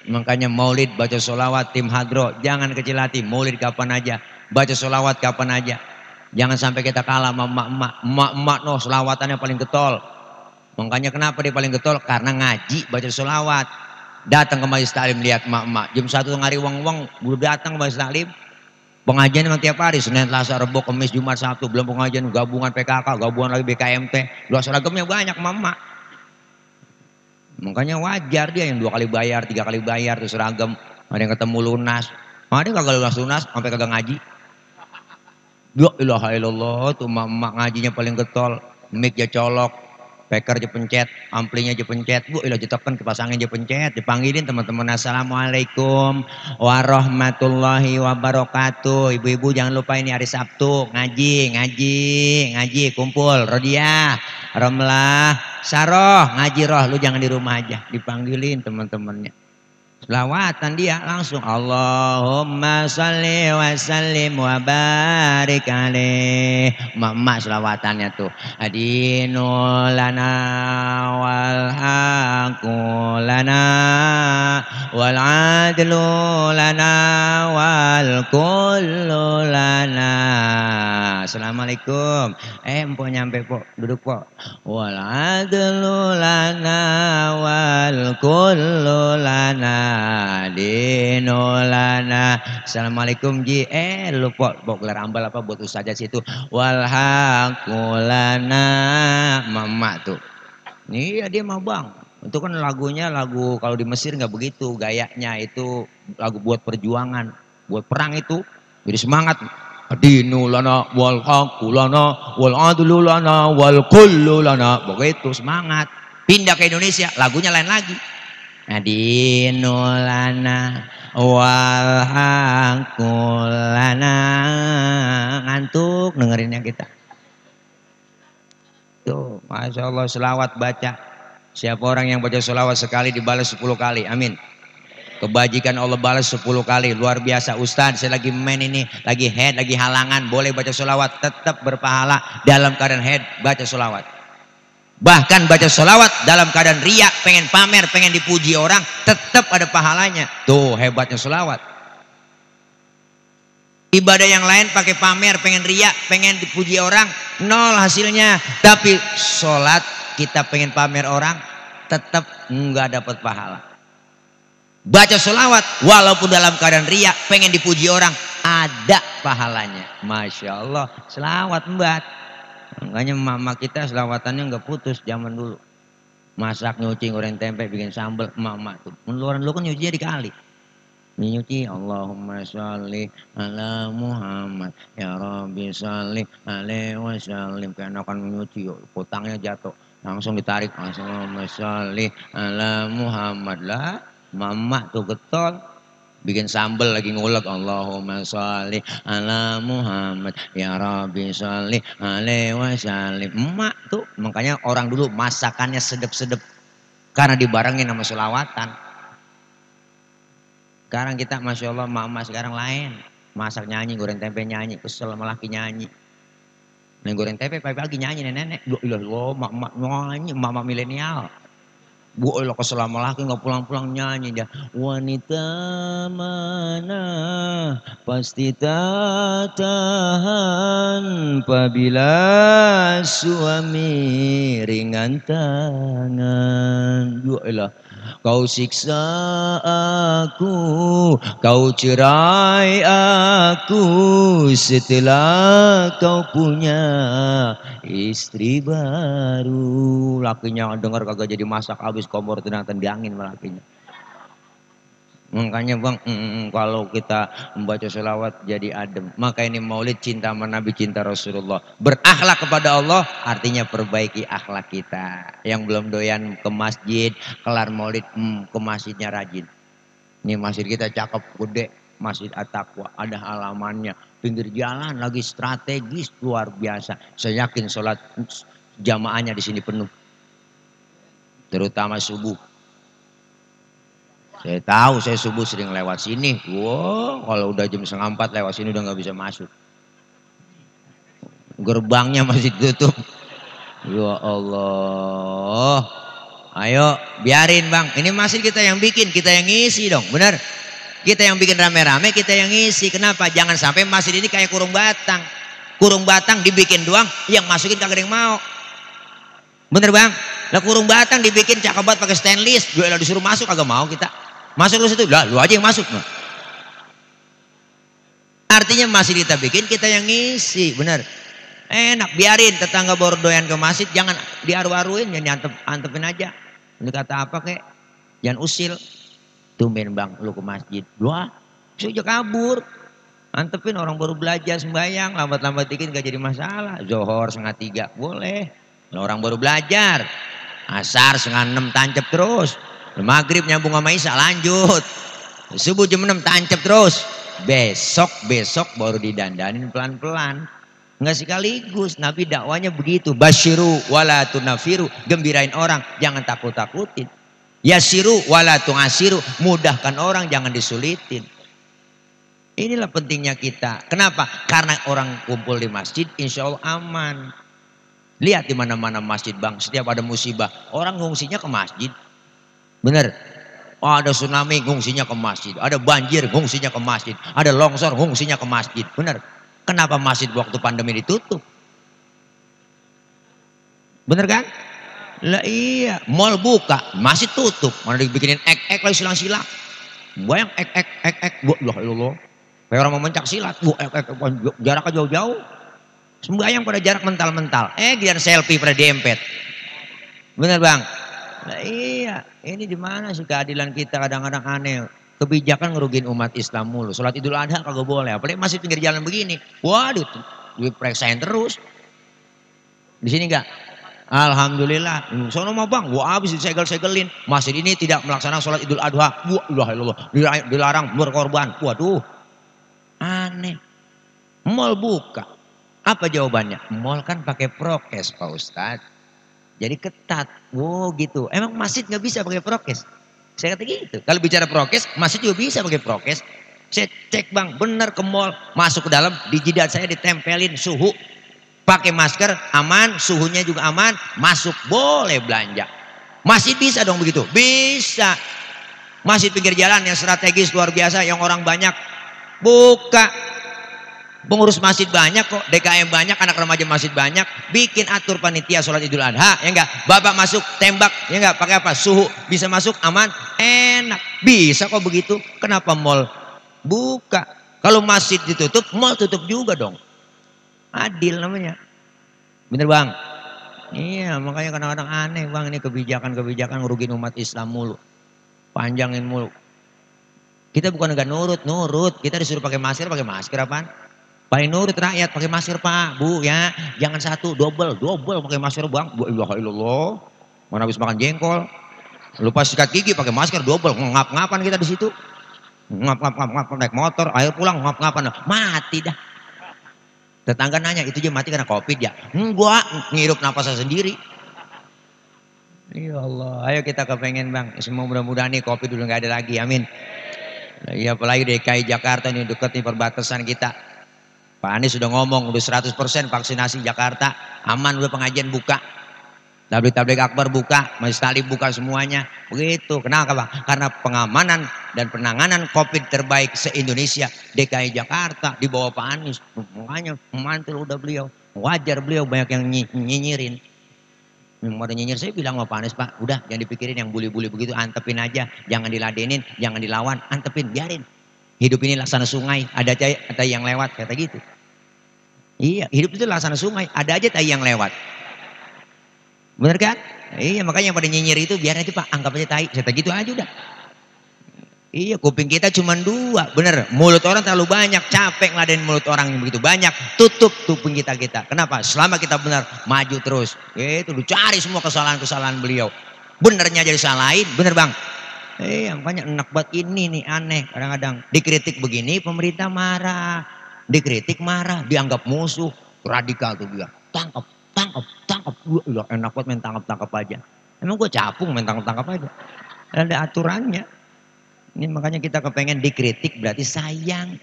S1: Makanya maulid, baca sholawat, tim hadro, jangan kecil hati. Maulid kapan aja, baca sholawat kapan aja. Jangan sampai kita kalah sama emak-emak no, sholawatannya paling getol. Makanya kenapa dia paling getol? Karena ngaji, baca sholawat. Datang ke majelis taklim, lihat emak-emak jam 1 ngari wong-wong belum datang ke majelis taklim. Pengajian memang tiap hari, Senin, Selasa, Rebo, Kamis, Jumat, Sabtu. Belum pengajian gabungan PKK, gabungan lagi BKMT. Luar seragamnya banyak emak-emak. Makanya wajar dia yang 2 kali bayar, 3 kali bayar terus seragam. Ada yang ketemu lunas, ada yang kagak lunas sampai kagak ngaji. Ya ilaha illallah, tuh emak ngajinya paling getol. Mic aja colok, speaker aja pencet, amplinya aja pencet. Bu ilah jetokan kepasangin aja pencet, dipanggilin teman-teman. Assalamualaikum warahmatullahi wabarakatuh. Ibu-ibu jangan lupa ini hari Sabtu ngaji, kumpul. Rodiah, Romlah, Saroh, ngaji roh, lu jangan di rumah aja, dipanggilin teman-temannya. Selawatan dia langsung, Allahumma sholli wa sallim wa barik alaih. Emak selawatannya tuh, adinu lana wal haqu lana wal adlu lana wal kullu lana. Assalamualaikum. Empok nyampe pok, duduk pok. Wal adlu lana wal kullu lana dinolana. Assalamualaikum ji. Lu pok gelar ambal apa buat ustazah situ. Wal haqulana. Mama tuh. Nih ya dia mah bang. Itu kan lagunya lagu kalau di Mesir nggak begitu gayanya, itu lagu buat perjuangan, buat perang itu. Jadi semangat. Adinu lana wal haqulana wal adlu lana wal kullu lana. Begitu semangat. Pindah ke Indonesia, lagunya lain lagi. Adinu lana wal haqulana. Ngantuk dengerinnya kita. Tuh, Masya Allah, selawat baca. Siapa orang yang baca selawat sekali dibalas 10 kali. Amin. Kebajikan Allah balas 10 kali. Luar biasa. Ustadz, saya lagi main ini, lagi head, lagi halangan, boleh baca selawat, tetap berpahala. Dalam keadaan head, baca selawat. Bahkan baca selawat dalam keadaan riak, pengen pamer, pengen dipuji orang, tetap ada pahalanya. Tuh hebatnya selawat. Ibadah yang lain pakai pamer, pengen riak, pengen dipuji orang, nol hasilnya. Tapi sholat kita pengen pamer orang, tetap nggak dapat pahala. Baca sholawat walaupun dalam keadaan riya, pengen dipuji orang, ada pahalanya. Masya Allah, selawat mbak. Makanya mama kita selawatannya nggak putus zaman dulu. Masak, nyuci, goreng tempe, bikin sambal, mama tuh. Menurut lu kan nyucinya dikali. Nyuci, Allahumma sholli ala Muhammad, ya Rabbi sholli alaihi wasallim. Kayak akan nyuci, potangnya jatuh, langsung ditarik, Allahumma sholli ala Muhammad lah. Mama tuh getol, bikin sambal lagi ngulek, Allahumma sholli ala Muhammad, ya Rabbi sholli alaihi wasallim. Emak tuh, makanya orang dulu masakannya sedep-sedep karena dibarengin sama selawatan. Sekarang kita Masya Allah, mama sekarang lain. Masak nyanyi, goreng tempe nyanyi, kesel sama laki nyanyi. Nah, goreng tempe pagi-pagi nyanyi nenek-nenek. Loh, mak nyanyi, mama milenial. Bu Allah kesel sama laki nggak pulang-pulang nyanyi dia. Wanita mana pasti tak tahan apabila suami ringan tangan. Bu Allah. Kau siksa aku, kau cerai aku setelah kau punya istri baru. Lakinya dengar kagak jadi masak, habis kompor tendang-tendangin lakinya. Makanya bang, kalau kita membaca sholawat jadi adem. Maka ini maulid, cinta sama Nabi, cinta Rasulullah. Berakhlak kepada Allah artinya perbaiki akhlak kita. Yang belum doyan ke masjid, kelar maulid ke masjidnya rajin. Ini masjid kita cakep, gede, Masjid At-Taqwa, ada halamannya, pinggir jalan lagi, strategis luar biasa. Saya yakin sholat jamaahnya di sini penuh, terutama subuh. Saya tahu, saya subuh sering lewat sini. Wow, kalau udah jam 3:30 lewat sini udah nggak bisa masuk. Gerbangnya masih tutup. Ya Allah. Ayo, biarin bang. Ini masjid kita yang bikin, kita yang ngisi dong, benar? Kita yang bikin rame-rame, kita yang ngisi. Kenapa? Jangan sampai masjid ini kayak kurung batang. Kurung batang dibikin doang, yang masukin kagak ada yang mau. Bener bang? Lah kurung batang dibikin cakep banget pakai stainless, gue disuruh masuk kagak mau kita. Masuk lu situ, lah lu aja yang masuk. Artinya masih kita bikin, kita yang ngisi, bener. Enak, biarin tetangga baru doyan ke masjid, jangan diaru-aruin, jangan antepin aja. Ini kata apa kek? Jangan usil. Tumben bang, lu ke masjid. Wah, bisa kabur. Antepin, orang baru belajar sembahyang, lambat-lambat dikit gak jadi masalah. Zohor 2:30 boleh. Orang baru belajar. Asar 5:30 tancap terus. Maghrib nyambung sama Isya lanjut. Subuh jam 6 tancap terus. Besok baru didandanin pelan-pelan. Enggak sekaligus. Nabi dakwanya begitu. Basyiru wala tunafiru. Gembirain orang, jangan takut-takutin. Yasiru wala tu'asiru. Mudahkan orang, jangan disulitin. Inilah pentingnya kita. Kenapa? Karena orang kumpul di masjid, insya Allah aman. Lihat di mana-mana masjid bang, setiap ada musibah, orang ngungsinya ke masjid. Bener? Oh, ada tsunami, ngungsinya ke masjid. Ada banjir, ngungsinya ke masjid. Ada longsor, ngungsinya ke masjid. Bener? Kenapa masjid waktu pandemi ditutup? Bener kan? Lah iya, mall buka, masjid tutup. Mana dibikinin ek-ek lagi silang-silang. Bayang ek-ek. Wah, Allah. Kayak orang mau mencak silat. Jaraknya jauh-jauh. Sembahyang pada jarak mental-mental. Gian selfie pada dempet. Bener bang? Nah iya, ini di mana sih keadilan kita kadang-kadang aneh. Kebijakan ngerugiin umat Islam mulu. Sholat Idul Adha kagak boleh. Apalagi masih pinggir jalan begini. Waduh, diperiksain terus. Di sini enggak? Alhamdulillah. Sono mah bang, gua habis disegel-segelin. Masjid ini tidak melaksanakan sholat Idul Adha. Wah, dilarang berkorban. Waduh, aneh. Mall buka. Apa jawabannya? Mall kan pakai prokes Pak Ustadz. Jadi ketat. Wow gitu. Emang masjid nggak bisa pakai prokes? Saya kata gitu. Kalau bicara prokes, masjid juga bisa pakai prokes. Saya cek bang, bener ke mall. Masuk ke dalam, di jidat saya ditempelin suhu. Pakai masker, aman. Suhunya juga aman. Masuk, boleh belanja. Masjid bisa dong begitu? Bisa. Masjid pinggir jalan yang strategis luar biasa, yang orang banyak. Buka. Pengurus masjid banyak kok, DKM banyak, anak remaja masjid banyak. Bikin atur panitia sholat Idul Adha, ya enggak? Bapak masuk tembak, ya enggak? Pakai apa? Suhu bisa masuk aman, enak. Bisa kok begitu. Kenapa mall buka? Kalau masjid ditutup, mall tutup juga dong. Adil namanya. Bener bang? Iya, makanya kadang-kadang aneh bang, ini kebijakan-kebijakan ngerugin umat Islam mulu. Panjangin mulu. Kita bukan enggak nurut. Kita disuruh pakai masker apaan? Paling nurut rakyat pakai masker pak, bu ya, jangan satu, double pakai masker bang. Bu ilaha illallah, mana habis makan jengkol, lupa sikat gigi pakai masker double, ngap-ngapan kita di situ, ngap naik motor, air pulang ngap-ngapan, mati dah. Tetangga nanya itu dia mati karena covid ya? Enggak, ngirup napasnya sendiri. Ya Allah, ayo kita kepengen bang, semua mudah-mudahan nih covid udah nggak ada lagi, amin. Ya apalagi DKI Jakarta ini deket nih perbatasan kita. Pak Anies sudah ngomong, udah 100% vaksinasi Jakarta, aman, udah pengajian buka. Tablik akbar buka, majelis taklim buka semuanya. Begitu. Kenapa Bang? Karena pengamanan dan penanganan COVID terbaik se-Indonesia DKI Jakarta di bawah Pak Anies. Makanya memantul udah beliau. Wajar beliau banyak yang nyinyirin. Yang mau nyinyir saya bilang sama Pak Anies, Pak, udah jangan dipikirin yang bully-bully begitu, antepin aja. Jangan diladenin, jangan dilawan, antepin, biarin. Hidup ini laksana sungai, ada aja yang lewat, kata gitu. Iya, hidup itu laksana sungai, ada aja tai yang lewat. Bener kan? Iya, makanya yang pada nyinyir itu biar aja Pak, anggap aja tai, kata gitu aja udah. Iya, kuping kita cuma 2, bener. Mulut orang terlalu banyak, capek ngeladenin mulut orang yang begitu banyak. Tutup kuping kita. Kenapa? Selama kita benar, maju terus. Itu dicari semua kesalahan-kesalahan beliau. Benernya jadi salahin, bener Bang. Yang banyak enak buat ini nih aneh kadang-kadang dikritik begini pemerintah marah, dikritik marah, dianggap musuh, radikal tuh dia, tangkap, ya enak buat main tangkap aja. Emang gue capung main tangkap aja, ada aturannya. Ini makanya kita kepengen dikritik berarti sayang.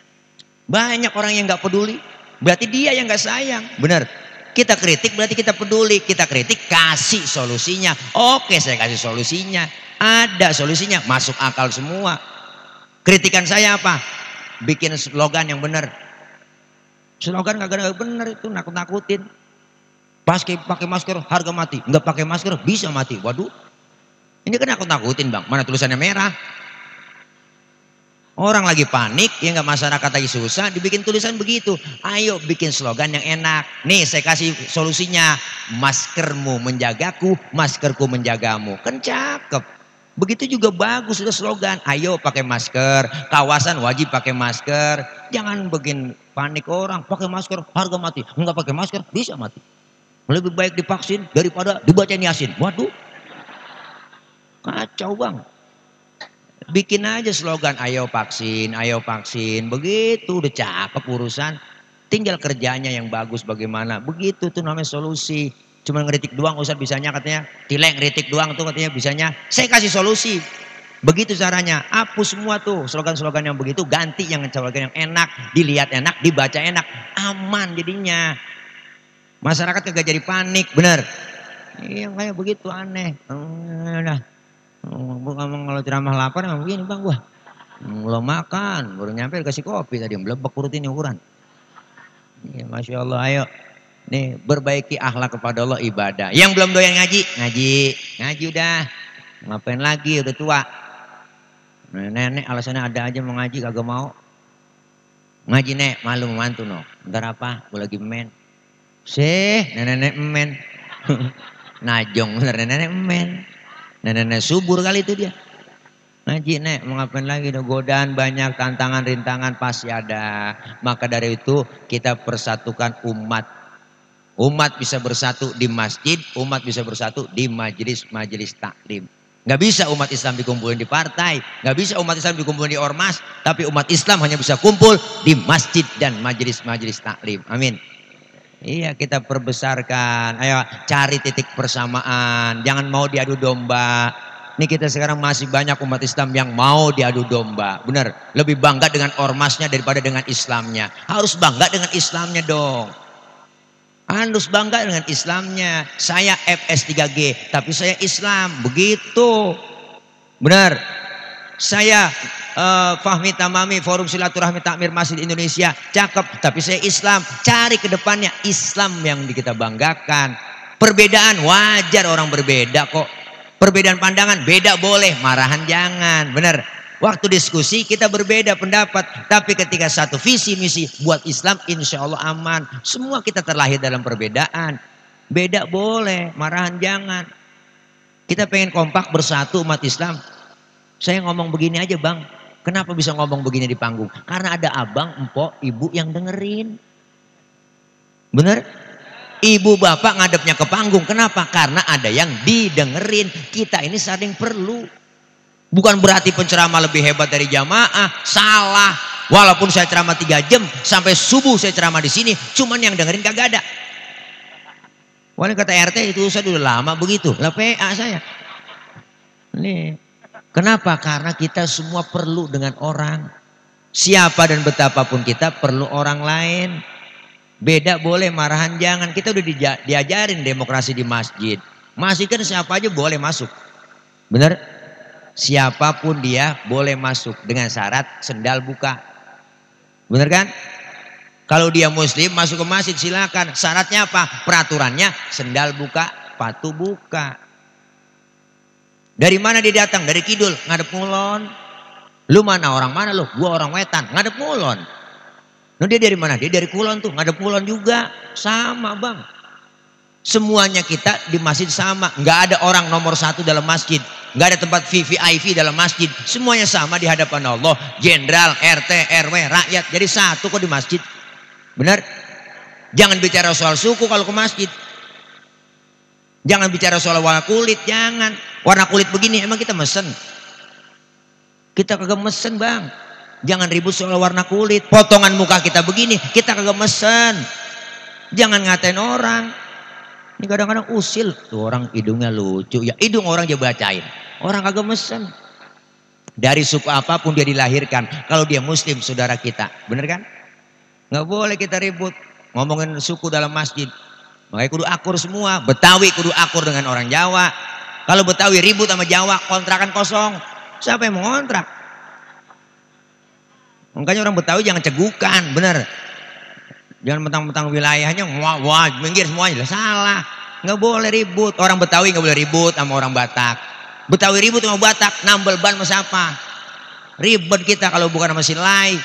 S1: Banyak orang yang nggak peduli, berarti dia yang nggak sayang, bener. Kita kritik berarti kita peduli, kita kritik kasih solusinya. Oke, saya kasih solusinya. Ada solusinya, masuk akal semua. Kritikan saya apa? Bikin slogan yang benar. Slogan kagak benar itu, nakut-nakutin. Pakai masker harga mati, nggak pakai masker bisa mati. Waduh, ini kan nakut-nakutin Bang. Mana tulisannya merah? Orang lagi panik, ya nggak, masyarakat lagi susah, dibikin tulisan begitu. Ayo bikin slogan yang enak. Nih saya kasih solusinya. Maskermu menjagaku, maskerku menjagamu. Kan cakep. Begitu juga bagus sudah slogan. Ayo pakai masker, kawasan wajib pakai masker. Jangan bikin panik orang. Pakai masker harga mati. Enggak pakai masker bisa mati. Lebih baik divaksin daripada dibacain Yasin. Waduh, kacau Bang. Bikin aja slogan ayo vaksin, ayo vaksin. Begitu udah cakep urusan. Tinggal kerjanya yang bagus bagaimana. Begitu tuh namanya solusi. Cuma ngeritik doang Ustaz bisanya katanya. Tilek ngeritik doang tuh katanya bisanya. Saya kasih solusi. Begitu caranya. Hapus semua tuh slogan-slogan yang begitu. Ganti yang slogan yang enak. Dilihat enak, dibaca enak. Aman jadinya. Masyarakat kagak jadi panik. Bener. Iya kayak begitu aneh. Bukan kalau ceramah lapar emang begini Bang gua. Belum makan. Baru nyampe dikasih kopi tadi. Melebek perut ini ukuran. Ya, Masya Allah ayo. Nih berbaiki akhlak kepada Allah ibadah. Yang belum doyan ngaji udah. Ngapain lagi udah tua. Nenek alasannya ada aja mau ngaji kagak mau. Ngaji nek malu mantu no. Bentar apa? Gue lagi men. Nenek men. Najong bener nenek men. Nenek subur kali itu dia. Ngaji nek mau ngapain lagi, udah godaan banyak, tantangan rintangan pasti ada. Maka dari itu kita persatukan umat. Umat bisa bersatu di masjid, umat bisa bersatu di majelis taklim. Gak bisa umat Islam dikumpulin di partai, gak bisa umat Islam dikumpulin di ormas, tapi umat Islam hanya bisa kumpul di masjid dan majelis taklim. Amin. Iya, kita perbesarkan. Ayo cari titik persamaan, jangan mau diadu domba. Ini kita sekarang masih banyak umat Islam yang mau diadu domba. Benar, lebih bangga dengan ormasnya daripada dengan Islamnya. Harus bangga dengan Islamnya dong. Harus bangga dengan Islamnya. Saya FS3G, tapi saya Islam. Begitu. Benar. Saya Fahmi Tamami, Forum Silaturahmi Takmir Masjid Indonesia, cakep, tapi saya Islam. Cari ke depannya Islam yang kita banggakan. Perbedaan wajar, orang berbeda kok. Perbedaan pandangan beda boleh, marahan jangan. Benar. Waktu diskusi kita berbeda pendapat, tapi ketika satu visi misi buat Islam, insya Allah aman. Semua kita terlahir dalam perbedaan. Beda boleh, marahan jangan. Kita pengen kompak bersatu umat Islam. Saya ngomong begini aja bang. Kenapa bisa ngomong begini di panggung? Karena ada abang, empok, ibu yang dengerin. Bener? Ibu bapak ngadepnya ke panggung. Kenapa? Karena ada yang didengerin. Kita ini saling perlu. Bukan berarti penceramah lebih hebat dari jamaah. Salah. Walaupun saya ceramah 3 jam. Sampai subuh saya ceramah di sini. Cuman yang dengerin kagak ada. Wali kata RT itu saya udah lama begitu. Lah PA saya. Nih. Kenapa? Karena kita semua perlu dengan orang. Siapa dan betapapun kita perlu orang lain. Beda boleh, marahan jangan. Kita udah diajarin demokrasi di masjid. Masjid kan siapa aja boleh masuk. Bener? Siapapun dia boleh masuk. Dengan syarat sendal buka. Bener kan? Kalau dia muslim masuk ke masjid silakan. Syaratnya apa? Peraturannya sendal buka, patu buka. Dari mana dia datang? Dari kidul, ngadep ngulon. Lu mana orang mana lu? Gua orang wetan, ngadep ngulon. Nah, dia dari mana? Dia dari kulon tuh, ngadep ngulon juga. Sama bang. Semuanya kita di masjid sama. Nggak ada orang nomor 1 dalam masjid. Nggak ada tempat VVIP dalam masjid. Semuanya sama di hadapan Allah. Jenderal, RT, RW, rakyat. Jadi satu kok di masjid. Benar? Jangan bicara soal suku kalau ke masjid. Jangan bicara soal warna kulit, jangan. Warna kulit begini, emang kita mesen? Kita kagak mesen bang. Jangan ribut soal warna kulit. Potongan muka kita begini, kita kagak mesen. Jangan ngatain orang. Ini kadang-kadang usil. Tuh orang hidungnya lucu. Ya hidung orang aja bacain. Orang kagak mesen. Dari suku apapun dia dilahirkan. Kalau dia muslim, saudara kita. Bener kan? Nggak boleh kita ribut. Ngomongin suku dalam masjid. Makanya kudu akur semua. Betawi kudu akur dengan orang Jawa. Kalau Betawi ribut sama Jawa, kontrakan kosong. Siapa yang mau ngontrak? Makanya orang Betawi jangan cegukan, bener. Jangan mentang-mentang wilayahnya, wah minggir semuanya. Salah. Nggak boleh ribut. Orang Betawi nggak boleh ribut sama orang Batak. Betawi ribut sama Batak, nambel ban sama siapa? Ribet kita kalau bukan sama si Lai.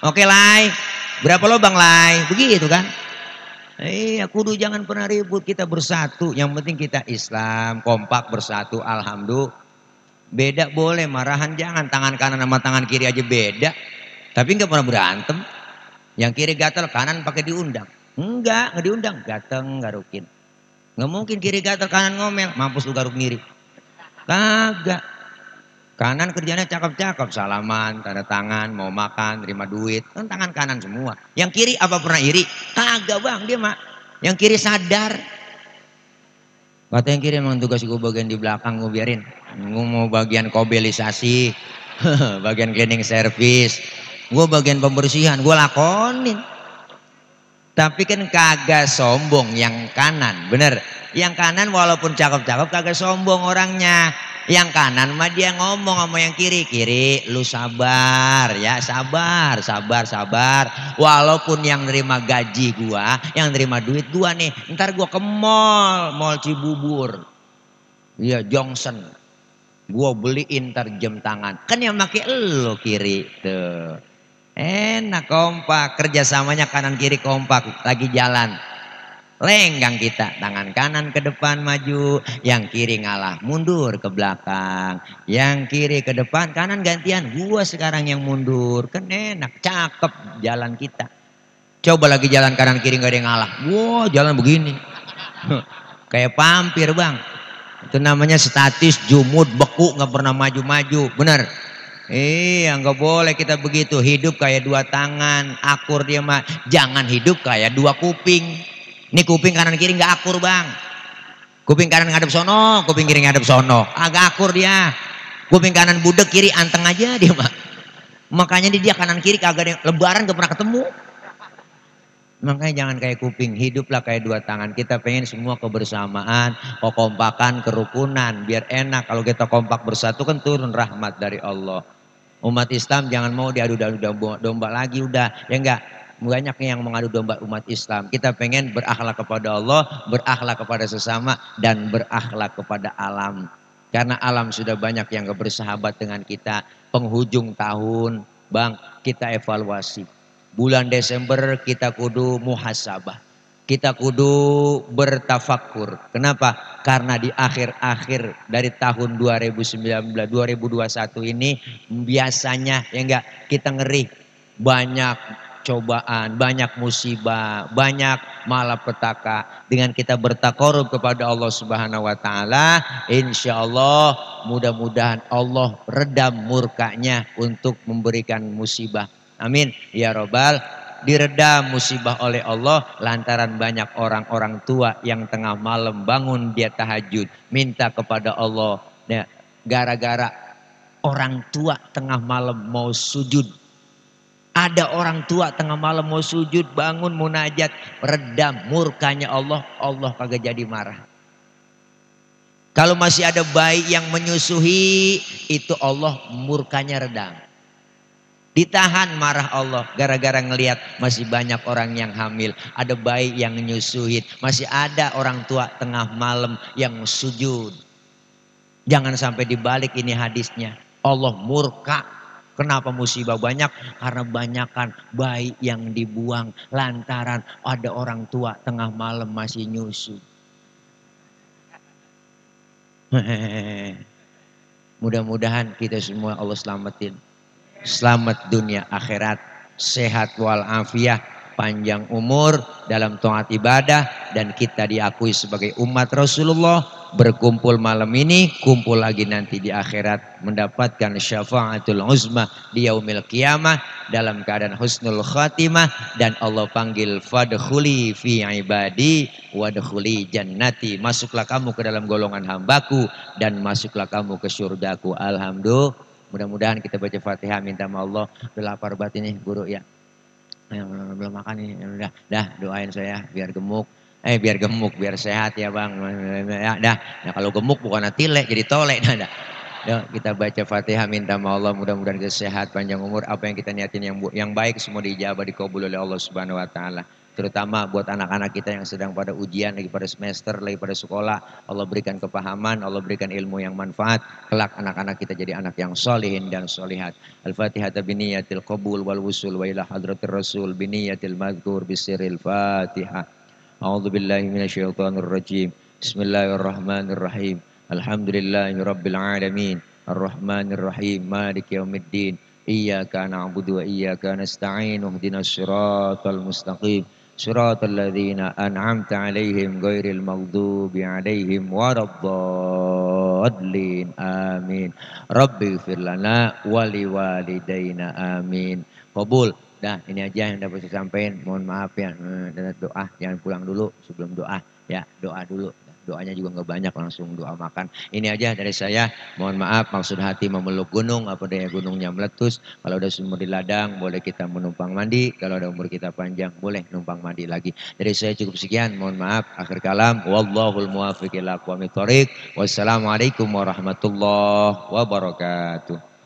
S1: Oke Lai, berapa lobang Lai? Begitu kan? Iya, kudu jangan pernah ribut, kita bersatu. Yang penting kita Islam, kompak bersatu, alhamdulillah. Beda boleh, marahan jangan. Tangan kanan sama tangan kiri aja beda. Tapi nggak pernah berantem. Yang kiri gatel, kanan pakai diundang. Nggak diundang, gateng garukin. Nggak mungkin kiri gatel, kanan ngomel, mampus lu garuk ngiri. Kagak. Kanan kerjanya cakep-cakep, salaman, tanda tangan, mau makan, terima duit. Kan tangan kanan semua. Yang kiri apa pernah iri? Kagak bang, dia mak. Yang kiri sadar. Kata yang kiri emang tugas gue bagian di belakang, gue biarin. Gue mau bagian kobelisasi, bagian cleaning service. Gue bagian pembersihan, gue lakonin. Tapi kan kagak sombong yang kanan, bener. Yang kanan walaupun cakep-cakep kagak sombong orangnya. Yang kanan mah dia ngomong sama yang kiri. Kiri lu sabar ya, sabar. Walaupun yang nerima gaji gua, yang nerima duit gua nih. Ntar gua ke mall Cibubur. Iya Johnson. Gua beliin ntar jam tangan. Kan yang make elu kiri tuh. Enak kompak, kerjasamanya kanan kiri kompak. Lagi jalan. Lenggang kita, tangan kanan ke depan maju, yang kiri ngalah mundur ke belakang, yang kiri ke depan, kanan gantian, gua sekarang yang mundur, kan enak, cakep jalan kita. Coba lagi jalan kanan kiri nggak ada yang ngalah, wah jalan begini, kayak pampir bang, itu namanya statis, jumud, beku, nggak pernah maju-maju, bener. Iya nggak boleh kita begitu, hidup kayak 2 tangan, akur dia mah, jangan hidup kayak 2 kuping. Ini kuping kanan kiri nggak akur bang. Kuping kanan ngadep sono, kuping kiri ngadep sono. Agak akur dia. Kuping kanan budek, kiri anteng aja dia mak. Makanya dia kanan kiri kagak ada lebaran gak pernah ketemu. Makanya jangan kayak kuping, hiduplah kayak dua tangan. Kita pengen semua kebersamaan, kekompakan, kerukunan. Biar enak kalau kita kompak bersatu kan turun rahmat dari Allah. Umat Islam jangan mau diadu-adu domba lagi udah. Ya enggak, banyak yang mengadu domba umat Islam. Kita pengen berakhlak kepada Allah, berakhlak kepada sesama, dan berakhlak kepada alam. Karena alam sudah banyak yang bersahabat dengan kita. Penghujung tahun, Bang, kita evaluasi. Bulan Desember kita kudu muhasabah. Kita kudu bertafakur. Kenapa? Karena di akhir-akhir dari tahun 2019, 2021 ini biasanya ya enggak kita ngeri. Banyak cobaan, banyak musibah, banyak malapetaka. Dengan kita bertakarub kepada Allah Subhanahu wa taala, insyaallah mudah-mudahan Allah redam murkanya untuk memberikan musibah. Amin ya robbal. Diredam musibah oleh Allah lantaran banyak orang-orang tua yang tengah malam bangun dia tahajud minta kepada Allah. Nah, gara-gara orang tua tengah malam mau sujud. Ada orang tua tengah malam mau sujud, bangun munajat, redam murkanya Allah, Allah kagak jadi marah. Kalau masih ada bayi yang menyusui, itu Allah murkanya redam. Ditahan marah Allah gara-gara ngelihat masih banyak orang yang hamil, ada bayi yang nyusuin, masih ada orang tua tengah malam yang sujud. Jangan sampai dibalik ini hadisnya. Allah murka. Kenapa musibah banyak? Karena banyakan bayi yang dibuang lantaran ada orang tua tengah malam masih nyusu. Mudah-mudahan kita semua Allah selamatin. Selamat dunia akhirat, sehat walafiat, panjang umur dalam taat ibadah, dan kita diakui sebagai umat Rasulullah. Berkumpul malam ini, kumpul lagi nanti di akhirat, mendapatkan syafaatul uzma di yaumil qiyamah dalam keadaan husnul khatimah, dan Allah panggil fadkhuli fi ibadi wadkhuli jannati. Masuklah kamu ke dalam golongan hambaku dan masuklah kamu ke surgaku. Alhamdulillah. Mudah-mudahan kita baca Fatihah, minta sama Allah. Udah lapar banget ini guru ya. Belum makan ini. Dah doain saya biar gemuk. Biar sehat ya Bang. Ya, dah. Nah, kalau gemuk bukan tile jadi tolek. Dah. Yuk, kita baca Fatihah, minta sama Allah mudah-mudahan kita sehat, panjang umur. Apa yang kita niatin yang baik semua diijabah, dikabul oleh Allah Subhanahu wa taala. Terutama buat anak-anak kita yang sedang pada ujian, lagi pada semester, lagi pada sekolah. Allah berikan kepahaman, Allah berikan ilmu yang manfaat. Kelak anak-anak kita jadi anak yang solihin dan solihat. Al-Fatihah biniyatil qabul wal wusul wa ila hadratir rasul biniyatil madhkur bisiril Fatihah. A'udzu billahi minasyaitonir rajim. Bismillahirrahmanirrahim. Alhamdulillahi rabbil alamin. Ar-Rahmanir Rahim. Maliki yaumiddin. Iyyaka na'budu wa iyyaka nasta'in. Ihdinas shiratal mustaqim. Shiratal ladzina an'amta 'alaihim ghairil maghdubi 'alaihim waraddallin. Amin. Rabbighfir lana wa liwalidayna. Amin. Qabul. Dah, ini aja yang dapat saya sampaikan. Mohon maaf ya, doa jangan pulang dulu sebelum doa ya, doa dulu. Doanya juga nggak banyak, langsung doa makan. Ini aja dari saya. Mohon maaf, maksud hati memeluk gunung, apa daya gunungnya meletus. Kalau udah sumur di ladang, boleh kita menumpang mandi. Kalau ada umur kita panjang, boleh numpang mandi lagi. Dari saya cukup sekian. Mohon maaf. Akhir kalam. Wallahul muwaffiq ila aqwamit thoriq. Wassalamualaikum warahmatullahi wabarakatuh.